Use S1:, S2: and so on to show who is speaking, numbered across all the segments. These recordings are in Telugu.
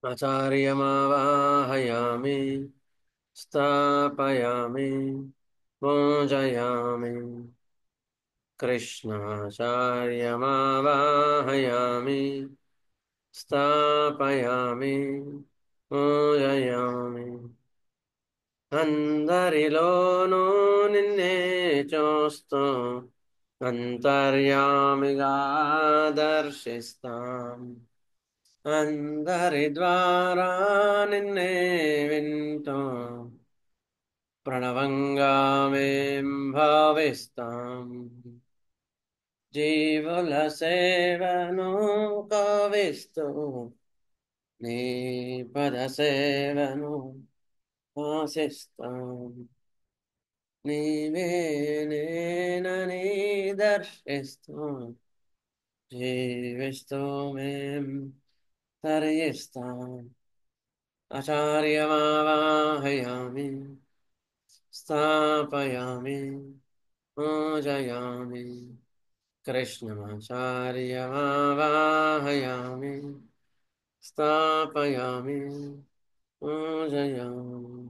S1: आचार्यमावाहयामि स्थापयामि पूजयामि कृष्णाचार्यमावाहयामि स्थापयामि पूजयामि అందరిలోనూ నిన్నే చూస్తూ అంతర్యామిగా దర్శిస్తాం అందరి ద్వారా నిన్నే వింటూ ప్రణవంగా మేం భావిస్తాం జీవుల సేవను కావిస్తూ నీ పద సేవను ఆశిస్తాం నీవే నేనని దర్శిస్తూ జీవిస్తూ మేం తరిస్తాం ఆచార్యమావాహయామి స్థాపయామి పూజయామి కృష్ణమాచార్యమావాహయామి స్థాపయామి పూజయామి.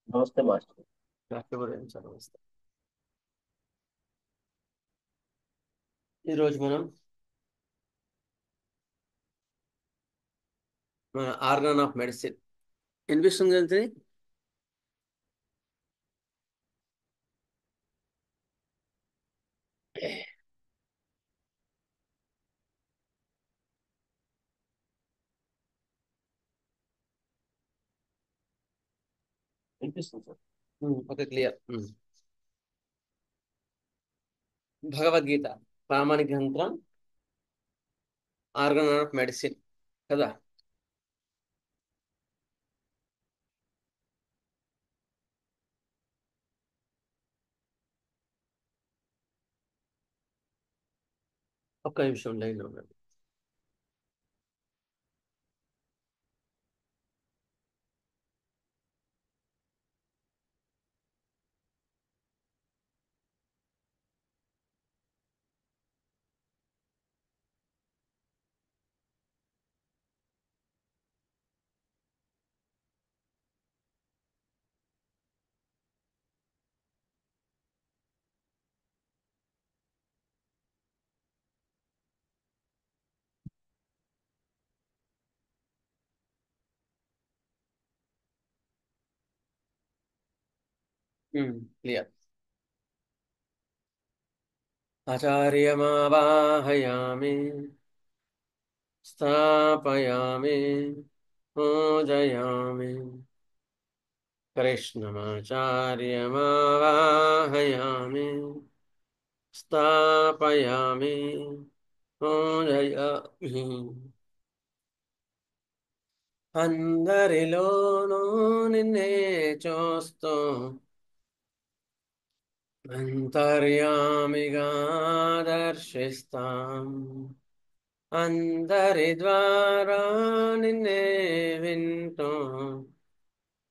S1: నమస్తే మాస్టర్. డాక్టర్ గురించి నమస్తే. ఈరోజు మనం మన ఆర్గన్ ఆఫ్ మెడిసిన్ వినిపిస్తుంది కదా? వినిపిస్తుంది సార్. Okay, clear. భగవద్గీత ప్రామాణిక గ్రంథం, ఆర్గన్ ఆఫ్ మెడిసిన్ కదా. ఒక్క నిమిషం లైన్లో ఉండండి. క్లియర్. ఆచార్యమావాహయామి స్థాపయామి పూజయామి కృష్ణమాచార్యమావాహయామి స్థాపయామి పూజయామి అందరిలోనూ నిన్నే చూస్తూ అంతర్యామిగా దర్శిస్తాం అందరి ద్వారా నిన్నే వింటూ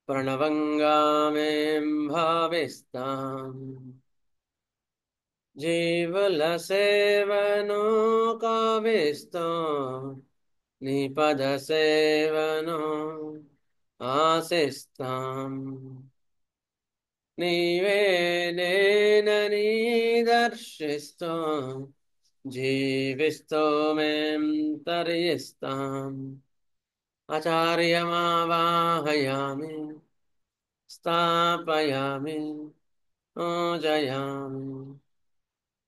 S1: ప్రణవంగా మేం భావిస్తాం జీవుల సేవను కావిస్తూ నీ పద సేవను ఆశిస్తాం నీవే నేనని దర్శిస్తూ జీవిస్తూ మేం తరిస్తాం ఆచార్యమావాహయామి స్థాపయామి పూజయామి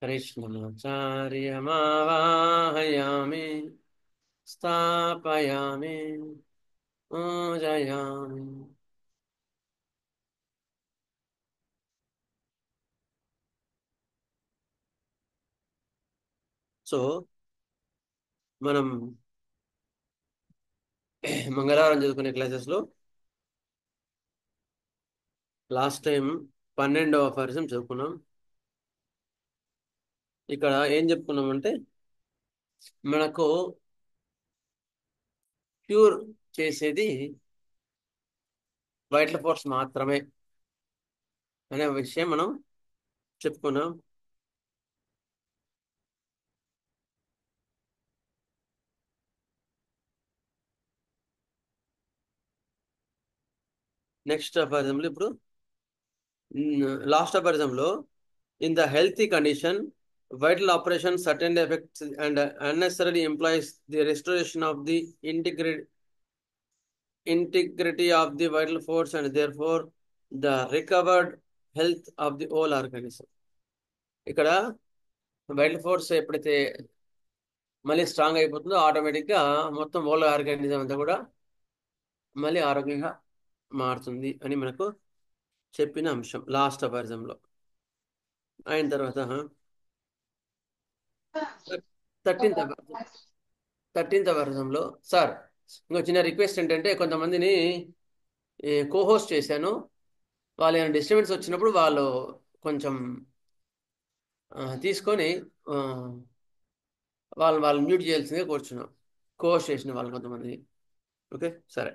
S1: కృష్ణమాచార్యమావాహయామి స్థాపయామి పూజయామి. సో మనం మంగళవారం చదువుకునే క్లాసెస్లో లాస్ట్ టైం 12వ పర్సెంట్ చదువుకున్నాం. ఇక్కడ ఏం చెప్పుకున్నామంటే మనకు క్యూర్ చేసేది వైటల్ ఫోర్స్ మాత్రమే అనే విషయం మనం చెప్పుకున్నాం. నెక్స్ట్ అపారిజంలో ఇప్పుడు లాస్ట్ అపారిజంలో in the healthy condition vital operation certain effects and unnecessary employees the restoration of the integrity of the vital force and therefore the recovered health of the whole organism. ఇక్కడ వైటల్ ఫోర్స్ ఎప్పుడైతే మళ్ళీ స్ట్రాంగ్ అయిపోతుందో ఆటోమేటిక్గా మొత్తం హోల్ ఆర్గానిజం అంతా కూడా మళ్ళీ ఆరోగ్యంగా మారుతుంది అని మనకు చెప్పిన అంశం లాస్ట్ అపారిజంలో. అయిన తర్వాత 13th అపారిజంలో సార్ ఇంకో చిన్న రిక్వెస్ట్ ఏంటంటే కొంతమందిని కోహోస్ట్ చేశాను, వాళ్ళు ఏమైనా డిస్టర్బెన్స్ వచ్చినప్పుడు వాళ్ళు కొంచెం తీసుకొని వాళ్ళు మ్యూట్ చేయాల్సిందిగా కోరుచున్నాం, కోహోస్ట్ చేసిన వాళ్ళు కొంతమంది. ఓకే సరే.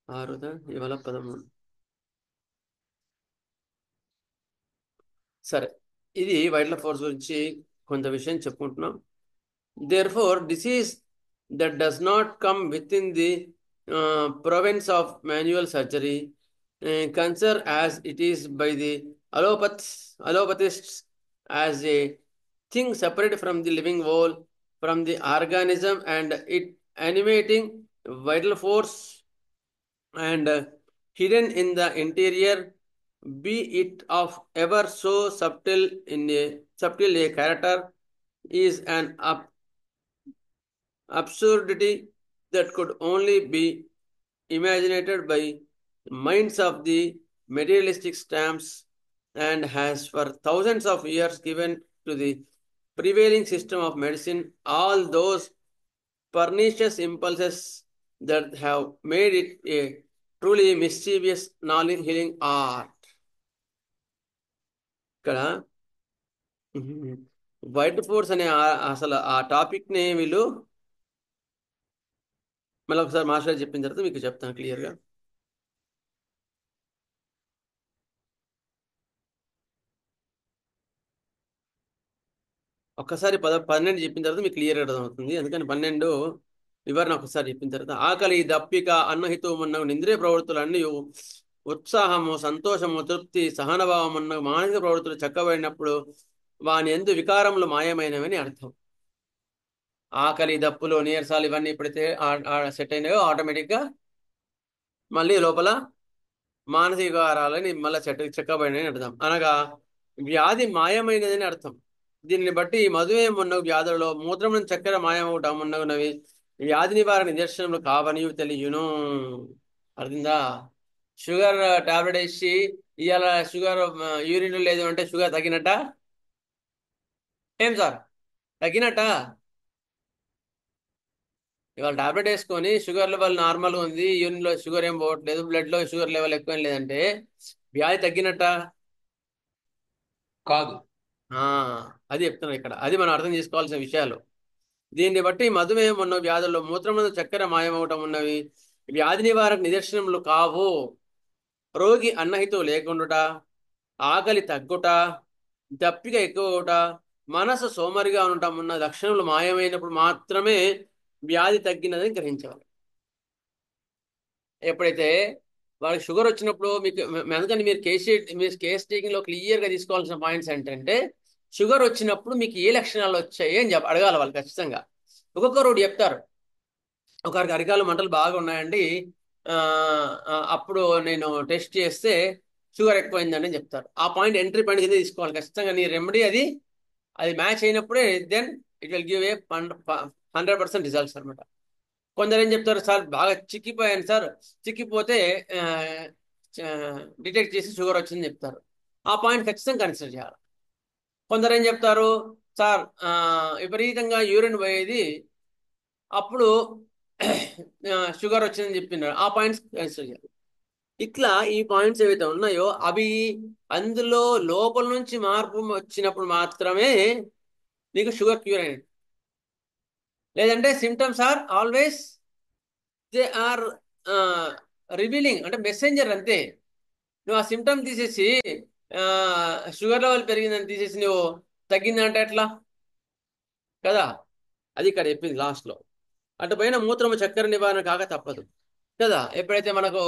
S1: 6 ఇవాళ 13. సరే, ఇది వైటల్ ఫోర్స్ గురించి కొంత విషయం చెప్పుకుంటున్నాం. Therefore, disease that does not come within the province of manual surgery, considered as it is by the allopathists as a thing separate from the living whole, from the organism and it animating vital force and hidden in the interior, be it of ever so subtle a character, is an absurdity that could only be imaginated by minds of the materialistic stamps and has for thousands of years given to the prevailing system of medicine all those pernicious impulses that have made it a truly mischievous knowledge healing art. ఇక్కడ వైట్ ఫోర్స్ అనే అసలు ఆ టాపిక్ని వీళ్ళు మళ్ళీ ఒకసారి మాస్టర్ చెప్పిన తర్వాత మీకు చెప్తాను క్లియర్గా. ఒక్కసారి 12 చెప్పిన తర్వాత మీకు క్లియర్గా అర్థమవుతుంది. అందుకని 12 వివరణ ఒకసారి చెప్పిన తర్వాత ఆకలి, దప్పిక, అన్నహితమున్న ఇంద్రియ ప్రవృత్తులు అన్నీ ఉత్సాహము, సంతోషము, తృప్తి, సహనభావమున్న మానసిక ప్రవృత్తులు చక్కబడినప్పుడు వాని ఎందు వికారములు మాయమైనవని అర్థం. ఆకలి, దప్పులు, నీరసాలు ఇవన్నీ ఎప్పుడైతే సెట్ అయినాయో ఆటోమేటిక్గా మళ్ళీ లోపల మానసిక వికారాలని మళ్ళీ చెక్కబడినని అర్థం. అనగా వ్యాధి మాయమైనదని అర్థం. దీనిని బట్టి మధుమేహం ఉన్న వ్యాధులలో మూత్రం చక్కెర మాయమవటం ఉన్నవి వ్యాధి నివారణ నిదర్శనములు కావని తెలియను. అర్థందా? షుగర్ టాబ్లెట్ వేసి ఇవాళ షుగర్ యూరిన్ లేదు అంటే షుగర్ తగ్గినట్ట? ఏం సార్ తగ్గినట్ట? ఇవాళ టాబ్లెట్ వేసుకొని షుగర్ లెవెల్ నార్మల్గా ఉంది, యూరిన్లో షుగర్ ఏం పోవట్లేదు, బ్లడ్లో షుగర్ లెవెల్ ఎక్కువ లేదంటే వ్యాధి తగ్గినట్ట?
S2: కాదు.
S1: అది చెప్తున్నాను ఇక్కడ. అది మనం అర్థం చేసుకోవాల్సిన విషయాలు. దీన్ని బట్టి మధుమేహం ఉన్న వ్యాధుల్లో మూత్రమున చక్కెర మాయమవటం ఉన్నవి వ్యాధి నివారక నిదర్శనములు కావు. రోగి అన్నహితం లేకుండుట, ఆకలి తగ్గుట, దప్పిక ఎక్కువట, మనసు సోమరిగా ఉండటం ఉన్న లక్షణములు మాయమైనప్పుడు మాత్రమే వ్యాధి తగ్గినదని గ్రహించాలి. ఎప్పుడైతే వాళ్ళకి షుగర్ వచ్చినప్పుడు మీకు అందుకని మీరు కేస్ టేకింగ్ లో క్లియర్గా తీసుకోవాల్సిన పాయింట్స్ ఏంటంటే షుగర్ వచ్చినప్పుడు మీకు ఏ లక్షణాలు వచ్చాయి అని అడగాలి వాళ్ళు ఖచ్చితంగా. ఒక్కొక్కరు చెప్తారు. ఒకరికి అరికాలు మంటలు బాగా ఉన్నాయండి, అప్పుడు నేను టెస్ట్ చేస్తే షుగర్ ఎక్కువైందని చెప్తారు. ఆ పాయింట్ ఎంట్రీ పాయింట్ కింద తీసుకోవాలి ఖచ్చితంగా. నీ రెమెడీ అది మ్యాచ్ అయినప్పుడే then it will give a 100% results అనమాట. కొందరు ఏం చెప్తారు, సార్ బాగా చిక్కిపోయాను సార్, చిక్కిపోతే డిటెక్ట్ చేసి షుగర్ వచ్చిందని చెప్తారు. ఆ పాయింట్ ఖచ్చితంగా కన్సిడర్ చేయాలి. కొందరు ఏం చెప్తారు, సార్ విపరీతంగా యూరిన్ పోయేది అప్పుడు షుగర్ వచ్చిందని చెప్పినారు. ఆ పాయింట్స్ కన్సిడర్ చేయాలి. ఇట్లా ఈ పాయింట్స్ ఏవైతే ఉన్నాయో అవి అందులో లోపల నుంచి మార్పు వచ్చినప్పుడు మాత్రమే నీకు షుగర్ క్యూర్ అయినట్టు. లేదంటే symptoms are always they are revealing, అంటే మెసెంజర్ అంతే. నువ్వు ఆ సిమ్టమ్ తీసేసి షుగర్ లెవెల్ పెరిగిందని తీసేసి నువ్వు తగ్గిందంటే ఎట్లా కదా? అది ఇక్కడ చెప్పింది లాస్ట్లో. అటు పైన మూత్రము చక్కెర నివారణ కాక తప్పదు. కదా. ఎప్పుడైతే మనకు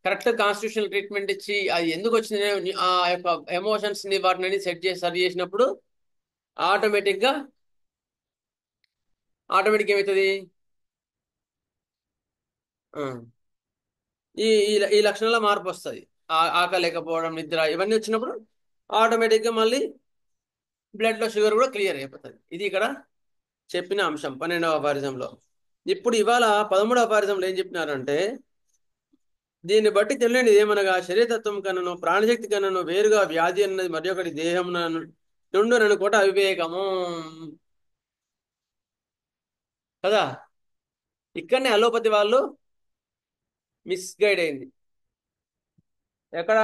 S1: కరెక్ట్ కాన్స్టిట్యూషనల్ ట్రీట్మెంట్ ఇచ్చి అది ఎందుకు వచ్చింది ఆ యొక్క ఎమోషన్స్ ని వాటిని సెట్ చేసి సరి చేసినప్పుడు ఆటోమేటిక్ గా ఆటోమేటిక్ ఏమవుతుంది, ఆ, ఈ లక్షణంలో మార్పు వస్తుంది. ఆకలి లేకపోవడం, నిద్ర, ఇవన్నీ వచ్చినప్పుడు ఆటోమేటిక్ గా మళ్ళీ బ్లడ్ లో షుగర్ కూడా క్లియర్ అయిపోతుంది. ఇది ఇక్కడ చెప్పిన అంశం 12వ పారిజంలో. ఇప్పుడు ఇవాళ 13వ పారిజంలో ఏం చెప్పినారంటే, దీన్ని బట్టి తెలియనిది ఏమనగా శరీరతత్వం కన్నను ప్రాణశక్తి కన్నను వేరుగా వ్యాధి అన్నది మరి ఒకటి దేహం నుండునను కూడా అవివేకము. కదా, ఇక్కడనే అలోపతి వాళ్ళు మిస్గైడ్ అయింది. ఎక్కడ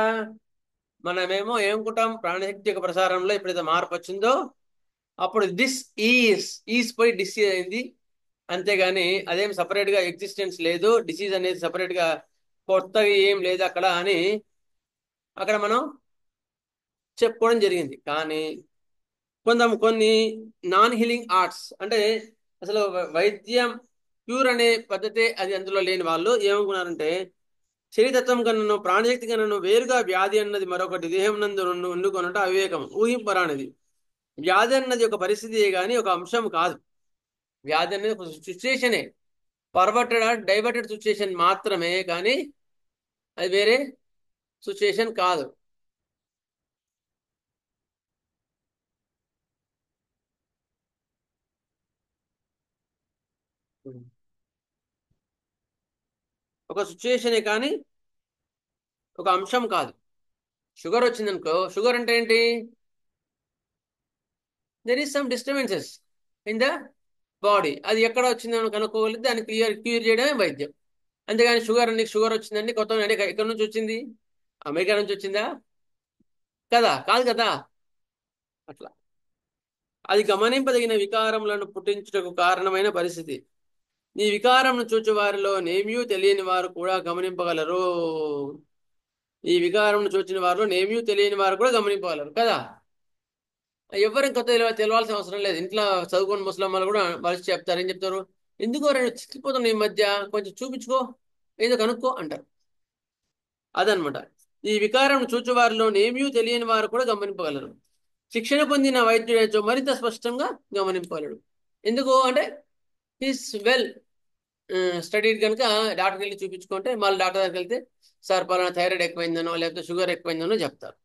S1: మనమేమో ఏమనుకుంటాం, ప్రాణశక్తి యొక్క ప్రసారంలో ఎప్పుడైతే మార్పు వచ్చిందో అప్పుడు ఈస్ పోయి డిసీజ్ అయింది. అంతేగాని అదేం సపరేట్ గా ఎగ్జిస్టెన్స్ లేదు, డిసీజ్ అనేది సపరేట్ గా కొత్తగా ఏం లేదు అక్కడ అని అక్కడ మనం చెప్పుకోవడం జరిగింది. కానీ కొన్ని నాన్ హీలింగ్ ఆర్ట్స్ అంటే అసలు వైద్యం క్యూర్ అనే పద్ధతే అది అందులో లేని వాళ్ళు ఏమనుకున్నారంటే, శరీరతత్వం కన్నను ప్రాణశక్తి కన్నను వేరుగా వ్యాధి అన్నది మరొకటి దేహం నందు వండుకొనట అవివేకం, ఊహింపరానిది. వ్యాధి అన్నది ఒక పరిస్థితి కానీ ఒక అంశం కాదు. వ్యాధి అనేది ఒక సిచ్యుయేషనే, పర్వర్టెడ్ డైవర్టెడ్ సిచ్యుయేషన్ మాత్రమే, కానీ అది వేరే సిచ్యుయేషన్ కాదు. ఒక సిచ్యుయేషనే కానీ ఒక అంశం కాదు. షుగర్ వచ్చిందనుకో, షుగర్ అంటే ఏంటి, there is some disturbances in the body. అది ఎక్కడ వచ్చిందని కనుక్కోగలిగితే దాన్ని క్యూర్ చేయడమే వైద్యం. అంతేగాని నీకు షుగర్ వచ్చిందండి కొత్త అంటే ఎక్కడి నుంచి వచ్చింది, అమెరికా నుంచి వచ్చిందా, కదా, కాదు కదా. అట్లా అది గమనింపదగిన వికారములను పుట్టించుటకు కారణమైన పరిస్థితి. ఈ వికారంను చూచు వారిలో నేమియూ తెలియని వారు కూడా గమనింపగలరు. ఈ వికారంను చూచిన వారిలో నేమియూ తెలియని వారు కూడా గమనింపగలరు, కదా. ఎవరికి కొత్త తెలియాల్సిన అవసరం లేదు. ఇంట్లో చదువుకుని ముసలి వాళ్ళు కూడా వాళ్ళు చెప్తారు. ఏం చెప్తారు, ఎందుకో రెండు చిక్కిపోతున్నాయి ఈ మధ్య, కొంచెం చూపించుకో, ఏదో కనుక్కో అంటారు. అదనమాట. ఈ వికారం చూచువారిలో ఏమీ తెలియని వారు కూడా గమనింపగలరు. శిక్షణ పొందిన వైద్యుడైతే మరింత స్పష్టంగా గమనింపగలడు. ఎందుకు అంటే ఈస్ వెల్ స్టడీడ్ కనుక డాక్టర్కి వెళ్ళి చూపించుకుంటే మళ్ళీ డాక్టర్ దగ్గరికి వెళ్తే సార్ పలానా థైరాయిడ్ ఎక్కువైందనో లేకపోతే షుగర్ ఎక్కువైందనో చెప్తారు.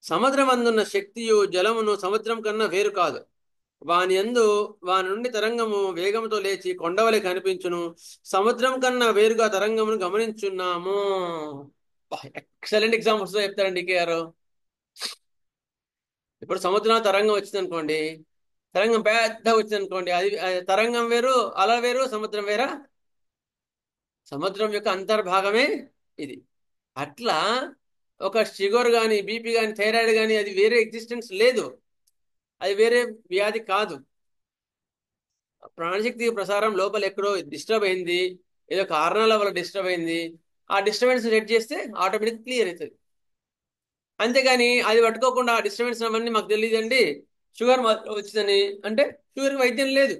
S1: సముద్రం అందున్న శక్తియు జలమును సముద్రం కన్నా వేరు కాదు. వాని నుండి తరంగము వేగంతో లేచి కొండవలె కనిపించును. సముద్రం కన్నా వేరుగా తరంగమును గమనించున్నాము. ఎక్సలెంట్ ఎగ్జాంపుల్స్ చెప్తారండి కే గారు. ఇప్పుడు సముద్రం తరంగం వచ్చింది అనుకోండి, తరంగం పెద్ద వచ్చింది అనుకోండి, అది తరంగం వేరు, అల వేరు, సముద్రం వేరా. సముద్రం యొక్క అంతర్భాగమే ఇది. అట్లా ఒక షుగర్ కానీ బీపీ కానీ థైరాయిడ్ కానీ అది వేరే ఎగ్జిస్టెన్స్ లేదు, అది వేరే వ్యాధి కాదు. ప్రాణశక్తి ప్రసారం లోపల ఎక్కడో డిస్టర్బ్ అయింది, ఏదో కారణాల వల్ల డిస్టర్బ్ అయింది. ఆ డిస్టర్బెన్స్ సెట్ చేస్తే ఆటోమేటిక్ క్లియర్ అవుతుంది. అంతేగాని అది పట్టుకోకుండా ఆ డిస్టర్బెన్స్ అవన్నీ మాకు తెలియదండి, షుగర్ వచ్చిందని అంటే షుగర్ వైద్యం లేదు.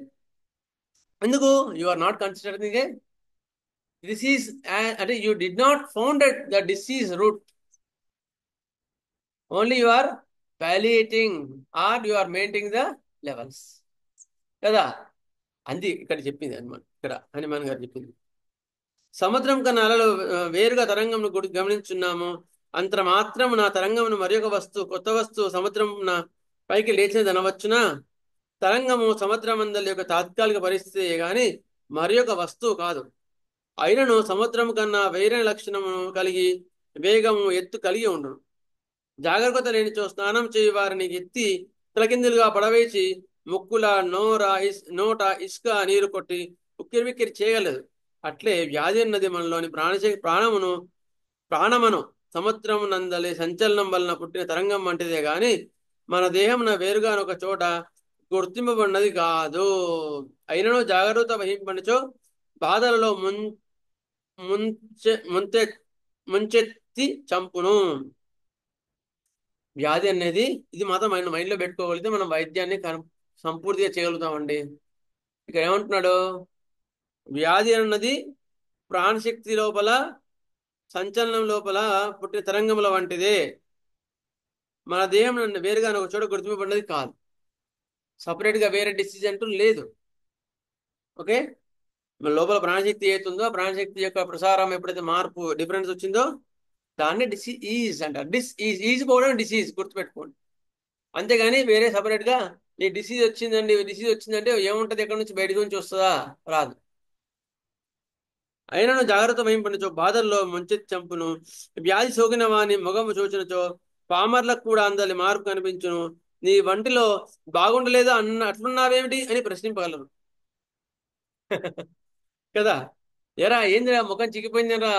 S1: ఎందుకు, you are not considering a disease, అంటే you did not founded the disease root, only you are palliating or you are maintaining the levels, కదా. అంది ఇక్కడ చెప్పింది అనమాట, ఇక్కడ హనుమాన్ గారు చెప్పింది. సముద్రం కన్నా అలలు వేరుగా తరంగంను గమనించున్నాము. అంత మాత్రం నా తరంగమును మరి ఒక వస్తువు కొత్త వస్తువు సముద్రం పైకి లేచినది అనవచ్చునా. తరంగము సముద్రమందలి యొక్క తాత్కాలిక పరిస్థితి గాని మరి ఒక వస్తువు కాదు. అయినను సముద్రం కన్నా వేరే లక్షణము కలిగి వేగము ఎత్తు కలిగి ఉండును. జాగ్రత్త లేనిచో స్నానం చేయి వారిని ఎత్తి తలకిందులుగా పడవేసి ముక్కుల నోట ఇసుక నీరు కొట్టి ఉక్కిరిబిక్కిరి చేయగలదు. అట్లే వ్యాధి అన్నది మనలోని ప్రాణమను సముద్రం నందలి సంచలనం వలన పుట్టిన తరంగం వంటిదే గాని మన దేహం వేరుగా ఒక చోట గుర్తింపబడినది కాదు. అయినను జాగ్రత్త వహింపనిచో బాధలలో ముంచె ముంచెత్తి చంపును. వ్యాధి అనేది ఇది మాత్రం మైండ్లో పెట్టుకోగలిగితే మనం వైద్యాన్ని సంపూర్తిగా చేయగలుగుతామండి. ఇక్కడ ఏమంటున్నాడు, వ్యాధి అన్నది ప్రాణశక్తి లోపల సంచలనం లోపల పుట్టిన తరంగముల వంటిదే. మన దేహం వేరుగా ఒక చోట గుర్తింపబడినది కాదు. సపరేట్గా వేరే డిసీజ్ అంటూ లేదు. ఓకే, మన లోపల ప్రాణశక్తి ఏతుందో ఆ ప్రాణశక్తి యొక్క ప్రసారం ఎప్పుడైతే మార్పు డిఫరెన్స్ వచ్చిందో దాన్ని డిసీజ్ అంటారు. ఈజ్ కూడా డిసీజ్ గుర్తుపెట్టుకోండి. అంతేగాని వేరే సపరేట్గా ఈ డిసీజ్ వచ్చిందండి, డిసీజ్ వచ్చిందంటే ఏముంటది, ఎక్కడి నుంచి బయట నుంచి వస్తుందా, రాదు. అయినను జాగ్రత్త వహింపనిచో బాధల్లో ముంచెత్తి చంపును. వ్యాధి సోకిన వాని మొగము చూచినచో పామర్లకు కూడా అందలి మార్పు కనిపించును. నీ వంటిలో బాగుండలేదా అట్లున్నావేమిటి అని ప్రశ్నింపగలరు. కదా, ఎరా ఏందిరా ముఖం చిక్కిపోయిందిరా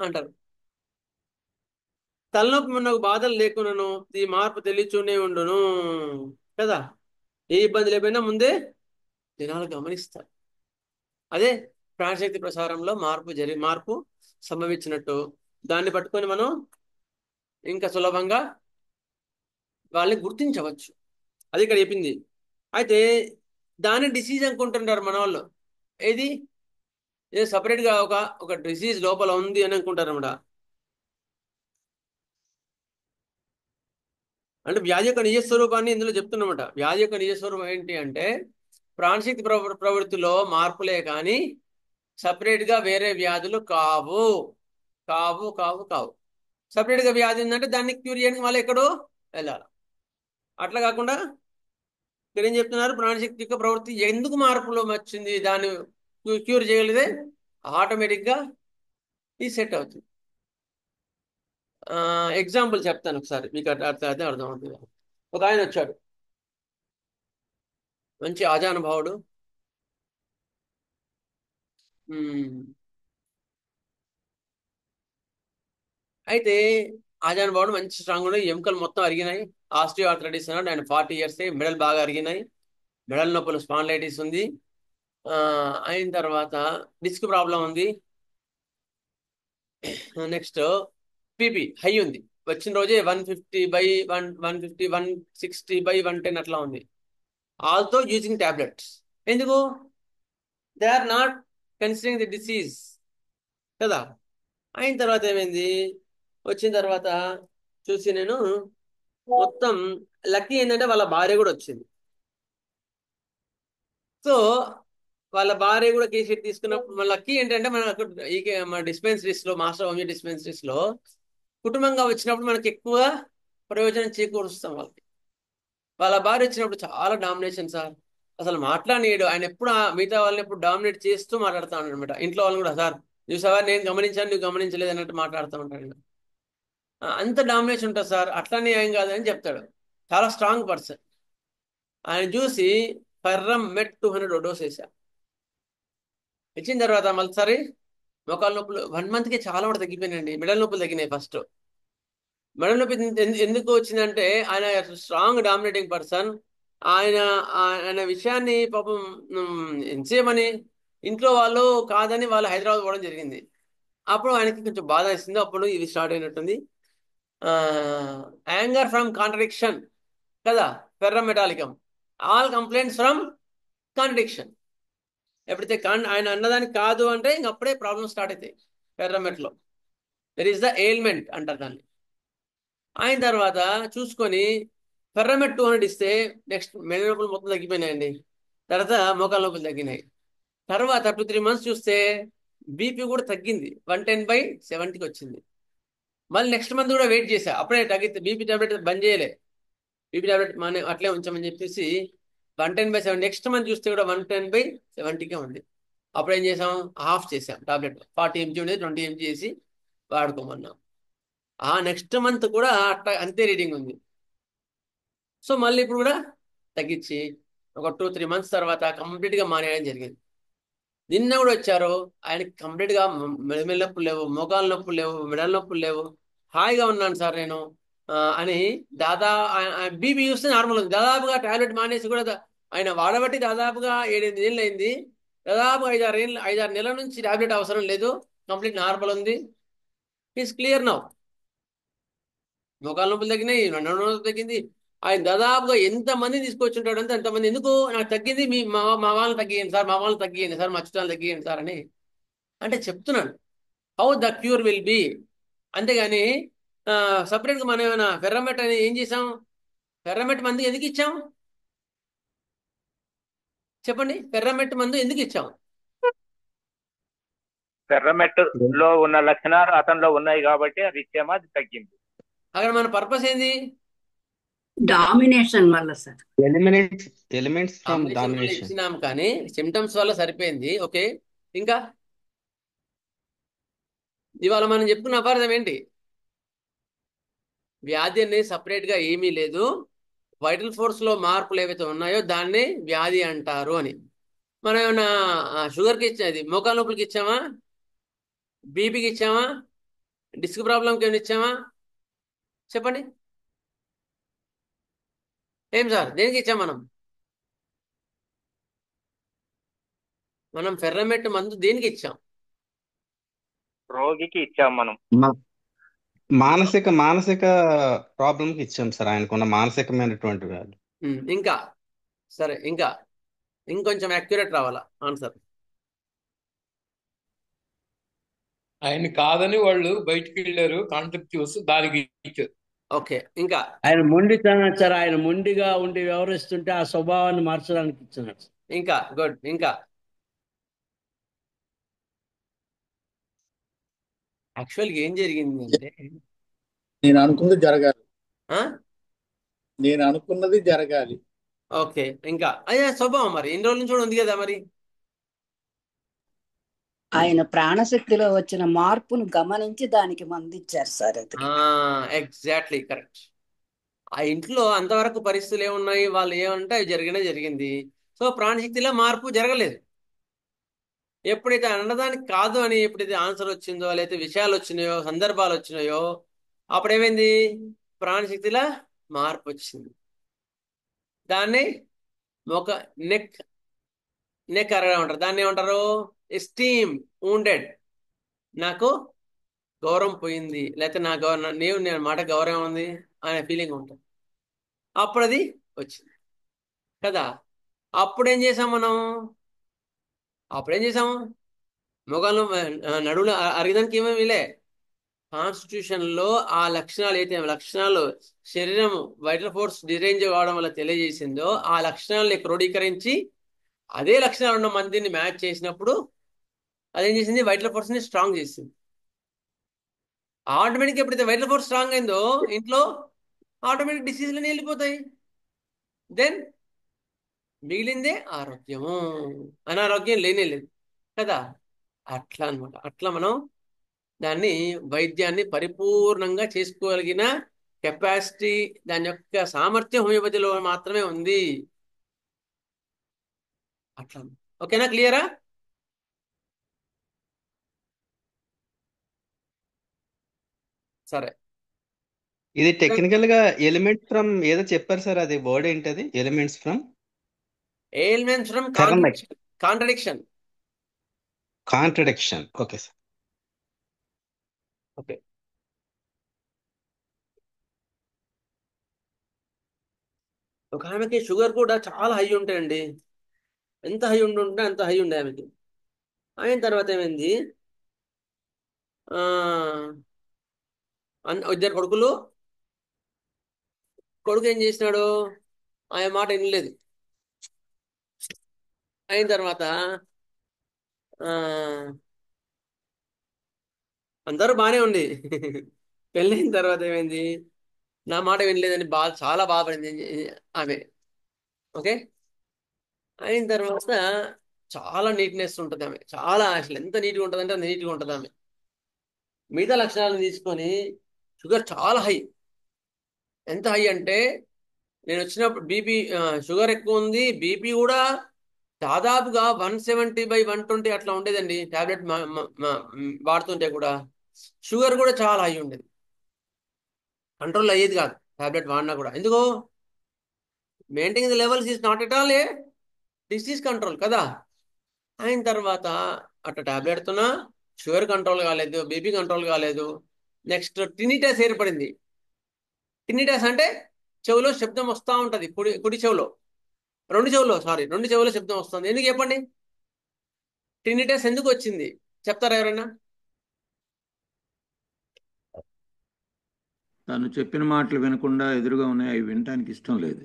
S1: అంటారు. తలనొప్పి మనకు బాధలు లేకున్నాను ఈ మార్పు తెలియచూనే ఉండును. కదా, ఏ ఇబ్బంది లేకపోయినా ముందే జనాలు గమనిస్తారు. అదే ప్రాణశక్తి ప్రసారంలో మార్పు సంభవించినట్టు దాన్ని పట్టుకొని మనం ఇంకా సులభంగా వాళ్ళని గుర్తించవచ్చు. అది ఇక్కడ చెప్పింది. అయితే దాన్ని డిసీజ్ అనుకుంటుంటారు మన వాళ్ళు. ఏది ఏదో సపరేట్గా ఒక ఒక డిసీజ్ లోపల ఉంది అని అనుకుంటారు అనమాట. అంటే వ్యాధి యొక్క నిజ స్వరూపాన్ని ఇందులో చెప్తున్నమాట. వ్యాధి యొక్క నిజ స్వరూపం ఏంటి అంటే ప్రాణశక్తి ప్రవృత్తిలో మార్పులే కానీ సపరేట్గా వేరే వ్యాధులు కావు. కావు కావు కావు. సపరేట్గా వ్యాధి ఉందంటే దాన్ని క్యూర్ చేయడానికి మళ్ళీ ఎక్కడో వెళ్ళాలి. అట్లా కాకుండా ఇక్కడ ఏం చెప్తున్నారు, ప్రాణశక్తి యొక్క ప్రవృత్తి ఎందుకు మార్పులో వచ్చింది దాన్ని క్యూర్ చేయగలిగితే ఆటోమేటిక్గా ఇది సెట్ అవుతుంది. ఎగ్జాంపుల్ చెప్తాను ఒకసారి, మీకు అర్థం అర్థమవుతుంది. ఒక ఆయన వచ్చాడు, మంచి ఆజానుభావుడు. అయితే ఆజానుభావుడు మంచి స్ట్రాంగ్ ఉన్నాయి, ఎముకలు మొత్తం అరిగినాయి. ఆస్టియో ఆర్థరైటిస్ అన్నాడు. ఆయన 40 years, మెడల్ బాగా అరిగినాయి, మెడల్ నొప్పులు, స్పాండిలైటిస్ ఉంది. అయిన తర్వాత డిస్క్ ప్రాబ్లం ఉంది. నెక్స్ట్ బీపీ హై ఉంది. వచ్చిన రోజే 150/150, 160/110 అట్లా ఉంది. Although using tablets. ఎందుకు? They are not considering the disease. కదా. అయిన తర్వాత ఏమైంది, వచ్చిన తర్వాత చూసి నేను మొత్తం లక్కీ ఏంటంటే వాళ్ళ భార్య కూడా వచ్చింది. సో వాళ్ళ భార్య కూడా కేసీట్ తీసుకున్నప్పుడు మన లక్కీ ఏంటంటే మన డిస్పెన్సరీస్ లో, మాస్టర్ హోమియో డిస్పెన్సరీస్ లో కుటుంబంగా వచ్చినప్పుడు మనకి ఎక్కువ ప్రయోజనం చేకూరుస్తాం వాళ్ళకి. వాళ్ళ భార్య వచ్చినప్పుడు చాలా డామినేషన్ సార్, అసలు మాట్లాడనీయడు. ఆయన ఎప్పుడు మిగతా వాళ్ళని ఎప్పుడు డామినేట్ చేస్తూ మాట్లాడుతూ ఉంటాడు అనమాట. ఇంట్లో వాళ్ళని కూడా, సార్ చూసావా నేను గమనించాను నువ్వు గమనించలేదు అన్నట్టు మాట్లాడుతూ ఉంటాడు ఆయన. అంత డామినేషన్ ఉంటుంది సార్, అట్లనే ఏం కాదని చెప్తాడు. చాలా స్ట్రాంగ్ పర్సన్. ఆయన చూసి ఫర్రం మెట్ 200 డోస్ వేసా. ఇచ్చిన తర్వాత మళ్ళీ సరే మోకాళ్ళ నొప్పులు 1 monthకి చాలా కూడా తగ్గిపోయినాయండి. మెడల నొప్పులు తగ్గినాయి. ఫస్ట్ మెడల నొప్పి ఎందుకు వచ్చిందంటే ఆయన స్ట్రాంగ్ డామినేటింగ్ పర్సన్. ఆయన ఆయన విషయాన్ని పాపం ఎంతసేమని ఇంట్లో వాళ్ళు కాదని వాళ్ళు హైదరాబాద్ పోవడం జరిగింది. అప్పుడు ఆయనకి కొంచెం బాధ వేసింది. అప్పుడు ఇది స్టార్ట్ అయినట్టుంది. Anger from contradiction. కదా, ferrum metallicum. All complaints from contradiction. ఎప్పుడైతే ఆయన అన్నదానికి కాదు అంటే ఇంక అప్పుడే ప్రాబ్లమ్ స్టార్ట్ అవుతాయి. ఫెర్రమెట్లో దర్ ఈస్ ద ఎయిల్మెంట్ అంటారు దాన్ని. అయిన తర్వాత చూసుకొని ఫెర్రమెట్ 200 ఇస్తే నెక్స్ట్ మెడ నొప్పులు మొత్తం తగ్గిపోయినాయండి. తర్వాత మోకాళ్ళ నొప్పులు తగ్గినాయి. తర్వాత 2-3 months చూస్తే బీపీ కూడా తగ్గింది, 110/70కి వచ్చింది. మళ్ళీ నెక్స్ట్ మంత్ కూడా వెయిట్ చేశా, అప్పుడే తగ్గితే బీపీ టాబ్లెట్ బంద్ చేయలే. బీపీ టాబ్లెట్ అట్లే ఉంచామని చెప్పేసి 110/70. నెక్స్ట్ మంత్ చూస్తే కూడా 110/70కే ఉంది. అప్పుడు ఏం చేసాం, ఆఫ్ చేసాం టాబ్లెట్. 40 mg ఉండేది 20 mg చేసి వాడుకోమన్నాం. నెక్స్ట్ మంత్ కూడా అట్లా అంతే రీడింగ్ ఉంది. సో మళ్ళీ ఇప్పుడు కూడా తగ్గించి ఒక 2-3 months తర్వాత కంప్లీట్గా మానేయడం జరిగింది. నిన్న కూడా వచ్చారు, ఆయనకి కంప్లీట్గా మెడల నొప్పులు లేవు, మోకాళ్ళ నొప్పులు లేవు, మెడల నొప్పులు లేవు, హాయిగా ఉన్నాను సార్ నేను అని. బీపీ చూస్తే నార్మల్ ఉంది. దాదాపుగా టాబ్లెట్ మానేసి కూడా ఆయన వాడబట్టి దాదాపుగా 7-8 ఏళ్ళు అయింది. దాదాపు 5-6 నెలల నుంచి టాబ్లెట్ అవసరం లేదు, కంప్లీట్ నార్మల్ ఉంది. Is clear now. మోకాళ్ళ నొప్పులు తగ్గినాయి, నడుము నొప్పి తగ్గింది, ఆయన దాదాపుగా ఎంతమంది తీసుకొచ్చుంటాడు అంటే ఎంతమంది, ఎందుకు నాకు తగ్గింది, మా వాళ్ళని తగ్గియండి సార్, మా వాళ్ళని తగ్గియండి సార్, మా చుట్టాలు తగ్గియండి సార్ అని అంటే చెప్తున్నాను. How the cure will be. అంతేగాని సపరేట్గా మనం ఏమైనా ఫెర్రమెట్ అని ఏం చేసాం? ఫెర్రమెట్ మందు ఎందుకు ఇచ్చాం చెప్పండి? ఫెర్రమెట్ మందు ఎందుకు ఇచ్చాం?
S2: ఫెర్రమెట్ లో ఉన్న లక్షణాలు అతనిలో ఉన్నాయి కాబట్టి అది ఇచ్చామా, అది తగ్గింది.
S1: అక్కడ మన పర్పస్ ఏంది?
S3: డామినేషన్ వల్ల sir.
S4: Eliminate elements from
S1: combination వల్ల
S4: డామినేషన్.
S1: ఇచ్చినాం కానీ సిమ్టమ్స్ వల్ల సరిపోయింది. ఓకే, ఇంకా ఇవాళ మనం చెప్పుకున్న అపార్థం ఏంటి? వ్యాధి అనేది సపరేట్ గా ఏమీ లేదు, వైటల్ ఫోర్స్ లో మార్పులు ఏవైతే ఉన్నాయో దాన్ని వ్యాధి అంటారు అని. మనం ఏమైనా షుగర్కి ఇచ్చేది మోకాలు నొప్పులకి ఇచ్చామా? బీపీకి ఇచ్చామా? డిస్క్ ప్రాబ్లంకి ఏమైనా ఇచ్చామా? చెప్పండి. ఏం సార్, దేనికి ఇచ్చాం మనం? మనం ఫెర్రమెట్ మందు దేనికి ఇచ్చాం?
S2: రోగికి ఇచ్చాం మనం.
S4: మానసిక మానసిక ప్రాబ్లంకి ఇచ్చాం సార్, ఆయనకున్న మానసికమైనటువంటి వ్యాధి.
S1: ఇంకా సరే, ఇంకా ఇంకొంచెం యాక్యురేట్ రావాలా ఆన్సర్?
S5: ఆయన కాదని వాళ్ళు బయటికి వెళ్ళారు, కాంట్రాక్ట్ చూసి దానికి ఇచ్చారు.
S1: ఓకే, ఇంకా
S3: ఆయన మొండితనం సార్, ఆయన మొండిగా ఉండి వ్యవహరిస్తుంటే ఆ స్వభావాన్ని మార్చడానికి ఇచ్చినాడు.
S1: ఇంకా గుడ్, ఇంకా యాక్చువల్గా ఏం జరిగింది అంటే
S6: నేను అనుకున్నది జరగాలి.
S1: ఆ?
S6: నేను అనుకున్నది జరగాలి.
S1: ఓకే, ఇంకా అయ్యా స్వభావం మరి ఇన్ని రోజుల నుంచి కూడా ఉంది కదా మరి.
S7: ఆయన ప్రాణశక్తిలో వచ్చిన మార్పును గమనించి దానికి మందిచ్చారు సార్ అది.
S1: Exactly correct. ఆ ఇంట్లో అంతవరకు పరిస్థితులు ఏమున్నాయి, వాళ్ళు ఏమంటే అవి జరిగింది. సో ప్రాణశక్తిలో మార్పు జరగలేదు. ఎప్పుడైతే అన్నదానికి కాదు అని ఎప్పుడైతే ఆన్సర్ వచ్చిందో, లేకపోతే విషయాలు వచ్చినాయో, సందర్భాలు వచ్చినాయో, అప్పుడు ఏమైంది? ప్రాణశక్తిలో మార్పు వచ్చింది. దాన్ని ఒక నెక్ నెక్ అరగడం అంటారు. దాన్ని ఏమంటారు? Esteem wounded. నాకు గౌరవం పోయింది, లేకపోతే నా గౌరవం, నేను మాట గౌరవం ఉంది అనే ఫీలింగ్ ఉంటుంది. అప్పుడు అది వచ్చింది కదా. అప్పుడేం చేసాం మనం? అప్పుడేం చేసాము? మొగలు నడువులు అరిగదానికి ఏమేమి లే. కాన్స్టిట్యూషన్ లో ఆ లక్షణాలు అయితే లక్షణాలు శరీరం వైటల్ ఫోర్స్ డిరేంజ్ కావడం వల్ల తెలియజేసిందో ఆ లక్షణాలని క్రోడీకరించి అదే లక్షణాలు ఉన్న మందిని మ్యాచ్ చేసినప్పుడు అదేం చేసింది? వైటల్ ఫోర్స్ ని స్ట్రాంగ్ చేసింది. ఆటోమేటిక్ ఎప్పుడైతే వైటల్ ఫోర్స్ స్ట్రాంగ్ అయిందో ఇంట్లో ఆటోమేటిక్ డిసీజ్లన్నీ వెళ్ళిపోతాయి. దెన్ మిగిలిందే ఆరోగ్యము, అనారోగ్యం లేనే లేదు కదా. అట్లా అనమాట. అట్లా మనం దాన్ని వైద్యాన్ని పరిపూర్ణంగా చేసుకోగలిగిన కెపాసిటీ, దాని యొక్క సామర్థ్యం హోమియోపతిలో మాత్రమే ఉంది. అట్లా. ఓకేనా? క్లియరా? సరే,
S4: ఇది టెక్నికల్ గా ఎలిమెంట్ ఫ్రమ్ ఏదో చెప్పారు సార్, అది వర్డ్ ఏంటది? Elements from
S1: ailments from
S4: ferrum met
S1: contradiction.
S4: Contradiction. Okay sir.
S1: Okay, ఒక ఆమెకి షుగర్ కూడా చాలా హై ఉంటాయండి. ఎంత హై ఉంటే అంత హై ఉండే ఆమెకి. అయిన తర్వాత ఏమైంది? ఇద్దరు కొడుకులు. కొడుకు ఏం చేసినాడు? ఆయన మాట వినలేదు. అయిన తర్వాత ఆ, అందరూ బాగానే ఉంది. పెళ్ళైన తర్వాత ఏమైంది? నా మాట వినలేదని చాలా బాధపడింది ఆమె. ఓకే, అయిన తర్వాత చాలా నీట్నెస్ ఉంటుంది ఆమె, చాలా అసలు ఎంత నీట్గా ఉంటుంది అంటే అంత నీట్గా ఉంటుంది ఆమె. మిగతా లక్షణాలను తీసుకొని షుగర్ చాలా హై. ఎంత హై అంటే నేను వచ్చినప్పుడు బీపీ, షుగర్ ఎక్కువ ఉంది, బీపీ కూడా దాదాపుగా 170/120 అట్లా ఉండేదండి. టాబ్లెట్ వాడుతుంటే కూడా షుగర్ కూడా చాలా హై ఉండేది. కంట్రోల్ అయ్యేది కాదు టాబ్లెట్ వాడినా కూడా. ఎందుకు? Maintain the levels is not at all A disease control కదా. అయిన తర్వాత అట్లా టాబ్లెట్తోనా షుగర్ కంట్రోల్ కాలేదు, బీపీ కంట్రోల్ కాలేదు. నెక్స్ట్ టినిటస్ ఏర్పడింది. టినిటస్ అంటే చెవులో శబ్దం వస్తూ ఉంటుంది, కుడి కుడి చెవులో, రెండు చెవులో శబ్దం వస్తుంది. ఎందుకు చెప్పండి? టినిటస్ ఎందుకు వచ్చింది చెప్తారా ఎవరైనా?
S8: తను చెప్పిన మాటలు వినకుండా ఎదురుగా ఉన్నాయి, అవి వినటానికి ఇష్టం లేదు.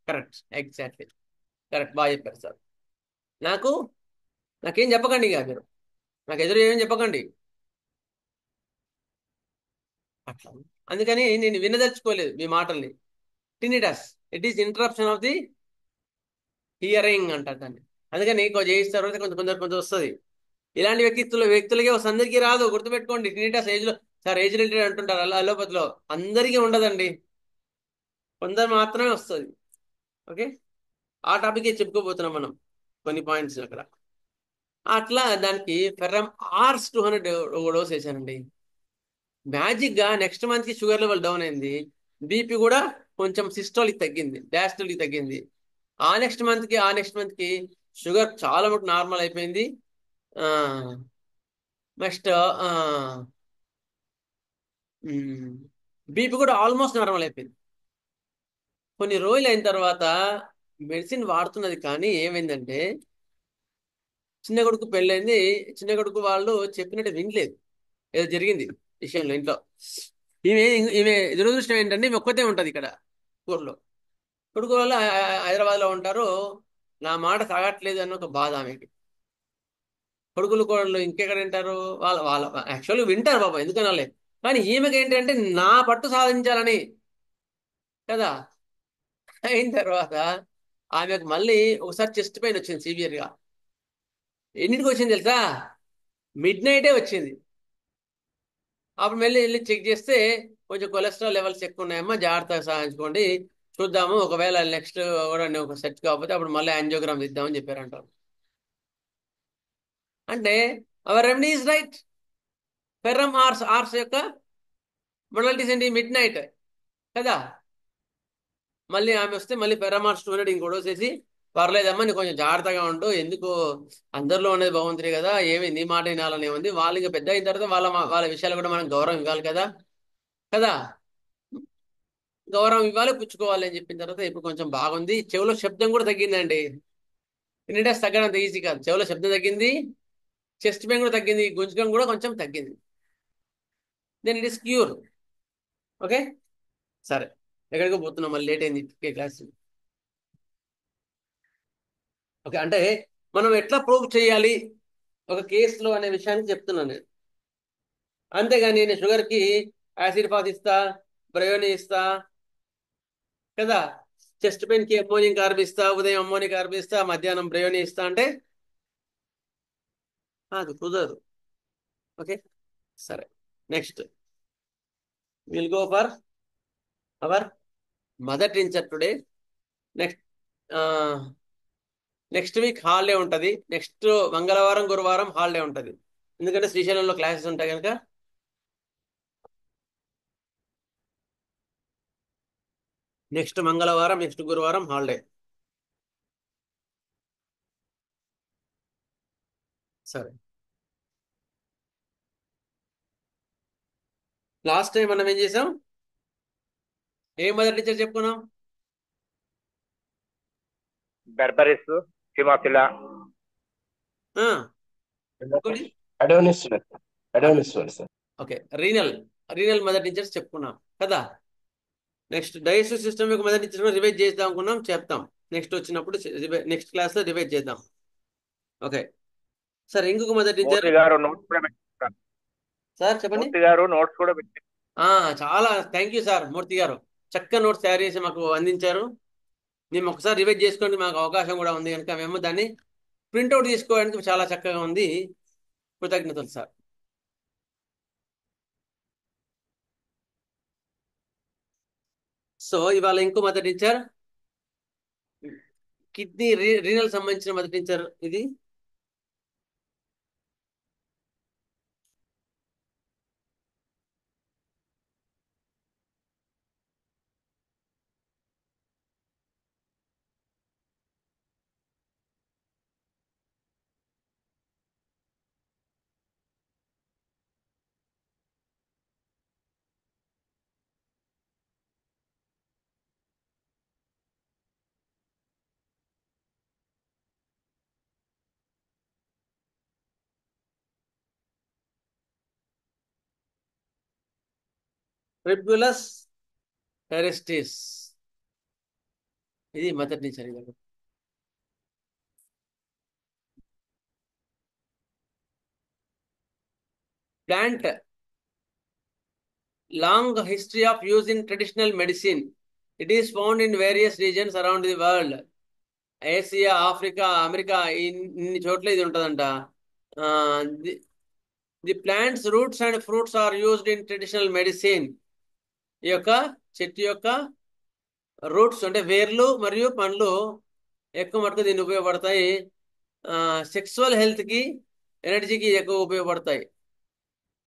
S1: కరెక్ట్, ఎగ్జాక్ట్లీ కరెక్ట్, బాగా చెప్పారు సార్. నాకు నాకేం చెప్పకండి, ఇక మీరు నాకు ఎదురు ఏమేం చెప్పకండి అట్లా. అందుకని నేను వినదలుచుకోలేదు మీ మాటల్ని. Tinnitus, it is interruption of the hearing అంటారు దాన్ని. అందుకని కొంచెం చేయిస్తారు, కొంచెం వస్తుంది. ఇలాంటి వ్యక్తులకే వస్తుంది, అందరికీ రాదు. గుర్తుపెట్టుకోండి, టినిటస్ ఏజ్ లో సార్ ఏజ్ రిలేటెడ్ అంటుంటారు అలోపతిలో, అందరికీ ఉండదండి, కొందరు మాత్రమే వస్తుంది. ఓకే, ఆ టాపికే చెప్పుకోబోతున్నాం మనం, కొన్ని పాయింట్స్ అక్కడ. అట్లా దానికి ఫెర్రమ్ ఆర్స్ 200 డోస్ వేసానండి. మ్యాజిక్ గా నెక్స్ట్ మంత్ కి షుగర్ లెవెల్ డౌన్ అయింది, బీపీ కూడా కొంచెం సిస్టోలిక్ తగ్గింది, డయాస్టోలిక్ తగ్గింది. ఆ నెక్స్ట్ మంత్ కి షుగర్ చాలా మటుకు నార్మల్ అయిపోయింది. నెక్స్ట్ బీపీ కూడా ఆల్మోస్ట్ నార్మల్ అయిపోయింది. కొన్ని రోజులు అయిన తర్వాత మెడిసిన్ వాడుతున్నది, కానీ ఏమైందంటే చిన్న కొడుకు పెళ్ళైంది. చిన్న కొడుకు వాళ్ళు చెప్పినట్టు వినలేదు, ఏదో జరిగింది విషయంలో ఇంట్లో. ఈమె ఈమె దురదృష్టం ఏంటంటే ఈమె ఒక్కతే ఉంటుంది ఇక్కడ ఊర్లో. కొడుకు వాళ్ళు హైదరాబాద్లో ఉంటారు. నా మాట సాగట్లేదు అన్న ఒక బాధ ఆమెకి. కొడుకులు కోడళ్ళు ఇంకెక్కడ వింటారు? వాళ్ళ వాళ్ళ యాక్చువల్గా వింటారు బాబా, ఎందుకనాలే, కానీ ఈమెకి ఏంటంటే నా పట్టు సాధించాలని కదా. అయిన తర్వాత ఆమెకు మళ్ళీ ఒకసారి చెస్ట్ పెయిన్ వచ్చింది సివియర్గా. ఎన్నింటికి వచ్చింది తెలుసా? మిడ్ నైటే వచ్చింది. అప్పుడు మళ్ళీ వెళ్ళి చెక్ చేస్తే కొంచెం కొలెస్ట్రాల్ లెవెల్స్ ఎక్కువ ఉన్నాయమ్మా, జాగ్రత్తగా సాధించుకోండి, చూద్దాము, ఒకవేళ నెక్స్ట్ కూడా ఒక సెట్ కాకపోతే అప్పుడు మళ్ళీ యాంజియోగ్రామ్ ఇద్దామని చెప్పారంటారు. అంటే hour remedy is right. Ferrum ఆర్స్ యొక్క మొడాలిటీస్ ఏంటి? మిడ్ నైట్ కదా. మళ్ళీ ఆమె వస్తే మళ్ళీ ఫెర్రమ్ ఆర్స్ 200 ఇంకో డోస్ వేసి, పర్లేదమ్మా నీకు కొంచెం జాగ్రత్తగా ఉండు, ఎందుకు అందరిలో ఉన్నది బాగుంటుంది కదా, ఏమి నీ మాట వినాలని ఉంది. వాళ్ళు ఇంకా పెద్ద అయిన తర్వాత వాళ్ళ విషయాలు కూడా మనం గౌరవం ఇవ్వాలి కదా కదా, గౌరవం ఇవ్వాలి, పుచ్చుకోవాలి అని చెప్పిన తర్వాత ఇప్పుడు కొంచెం బాగుంది. చెవిలో శబ్దం కూడా తగ్గిందండి. తినటస్ తగ్గడం అంత ఈజీ కాదు. చెవిలో శబ్దం తగ్గింది, చెస్ట్ పెయిన్ కూడా తగ్గింది, గుంజకం కూడా కొంచెం తగ్గింది. Then it is cure. Okay, సరే, ఎక్కడికో పోతున్నాం, మళ్ళీ లేట్ అయింది క్లాస్. ఓకే, అంటే మనం ఎట్లా ప్రూవ్ చేయాలి ఒక కేసులో అనే విషయాన్ని చెప్తున్నాను నేను. అంతేగాని నేను షుగర్కి యాసిడ్ ఫాస్ ఇస్తా, బ్రయోని ఇస్తా కదా, చెస్ట్ పెయిన్కి అమ్మోనియం కార్బ్ ఇస్తా, ఉదయం అమ్మోనియం కార్బ్ ఇస్తా, మధ్యాహ్నం బ్రయోని ఇస్తా అంటే అది కుదరదు. ఓకే, సరే, next will go for our mother teacher today. Next next week holiday ఉంటుంది. నెక్స్ట్ మంగళవారం గురువారం హాలిడే ఉంటుంది, ఎందుకంటే శ్రీశైలంలో క్లాసెస్ ఉంటాయి కనుక. నెక్స్ట్ మంగళవారం, నెక్స్ట్ గురువారం హాలిడే. సరే, లాస్ట్ టైం మనం ఏం చేసాం? ఏ మదర్ టీచర్ చెప్పుకున్నాం?
S2: బెర్బరిస్, హిమోఫిలా,
S1: ఆ, ఇంకోటి
S9: adonis sir.
S1: Okay, renal mother teachers చెప్పుకున్నాం కదా. నెక్స్ట్ డైజెస్టివ్ సిస్టమ్ యొక్క మదర్ టీచర్ కూడా రివైజ్ చేద్దాం అనుకున్నాం, చెప్తాం నెక్స్ట్ వచ్చినప్పుడు, నెక్స్ట్ క్లాస్లో రివైజ్ చేద్దాం. ఓకే, సార్ ఇంకొక మదర్ టీచర్
S2: మూర్తి గారు నోట్స్ కూడా పెట్టారు.
S1: సార్ చెప్పండి.
S2: మూర్తి గారు నోట్స్ కూడా పెట్టారు.
S1: చాలా థ్యాంక్ యూ సార్, మూర్తి గారు చక్కగా నోట్స్ తయారు చేసి మాకు అందించారు. మేము ఒకసారి రివైజ్ చేసుకోండి, మాకు అవకాశం కూడా ఉంది కనుక మేము దాన్ని ప్రింట్అవుట్ తీసుకోవడానికి చాలా చక్కగా ఉంది. కృతజ్ఞతలు సార్. సో ఇవాళ ఇంకో మదర్ టీచర్, కిడ్నీ రీనల్ సంబంధించిన మదర్ టీచర్ ఇది. Tribulus terrestris. ఇది మొదటి నుంచి అడిగారు. Plant long history of use in traditional medicine. It is found in various regions around the world. Asia, Africa, America, ఇన్ని చోట్ల ఇది ఉంటుందంట. The plants roots and fruits are used in traditional medicine. ఈ యొక్క చెట్టు యొక్క రూట్స్ అంటే వేర్లు మరియు పండ్లు ఎక్కువ మటుకు దీన్ని ఉపయోగపడతాయి. సెక్సువల్ హెల్త్కి, ఎనర్జీకి ఎక్కువ ఉపయోగపడతాయి.